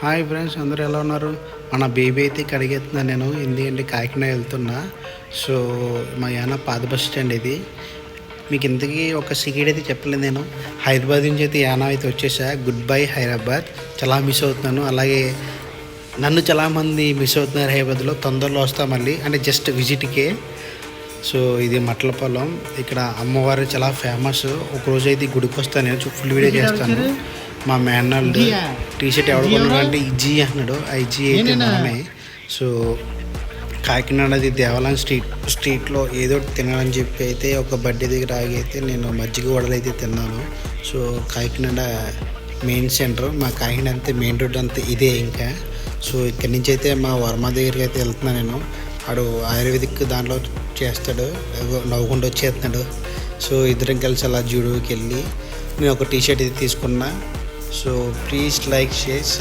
Hi friends, అందరూ ఎలా ఉన్నారు? మన బేబీ అయితే కడిగేస్తున్నా నేను. ఎందుకంటే కాకినాడ వెళ్తున్నా. సో మా యాన పాత బస్ స్టాండ్ ఇది. మీకు ఇంతకీ ఒక సీక్రెట్ అయితే చెప్పలేదు నేను. హైదరాబాద్ నుంచి అయితే యానా అయితే వచ్చేసా. Good bye Hyderabad. చాలా మిస్ అవుతున్నాను. అలాగే నన్ను చాలామంది మిస్ అవుతున్నారు హైదరాబాద్లో. తొందరలో వస్తా మళ్ళీ, అంటే జస్ట్ విజిట్కే. సో ఇది మట్లపొలం. ఇక్కడ అమ్మవారు చాలా ఫేమస్. ఒకరోజు అయితే గుడికి వస్తాను నేను, ఫుల్ వీడియో చేస్తాను. మా మేనల్డ్ టీషర్ట్ ఎవరు కొన్నాడంటే ఇజీ అన్నాడు. ఆ ఇజీ అయితే మనమే. సో కాకినాడది దేవాలయం స్ట్రీట్లో ఏదో తినాలని చెప్పి అయితే ఒక బర్త్డే దగ్గర ఆగి అయితే నేను మజ్జిగ వడలు అయితే తిన్నాను. సో కాకినాడ మెయిన్ సెంటర్, మా కాకినాడ అంతే మెయిన్ రోడ్ అంతే ఇదే ఇంకా. సో ఇక్కడి నుంచి అయితే మా వర్మ దగ్గరికి అయితే వెళ్తున్నాను నేను. వాడు ఆయుర్వేదిక్ దాంట్లో చేస్తాడు, నవ్వుకుంటూ వచ్చేస్తున్నాడు. సో ఇద్దరం కలిసి అలా జూడోకి వెళ్ళి నేను ఒక టీషర్ట్ అయితే తీసుకున్నా. So please like, share.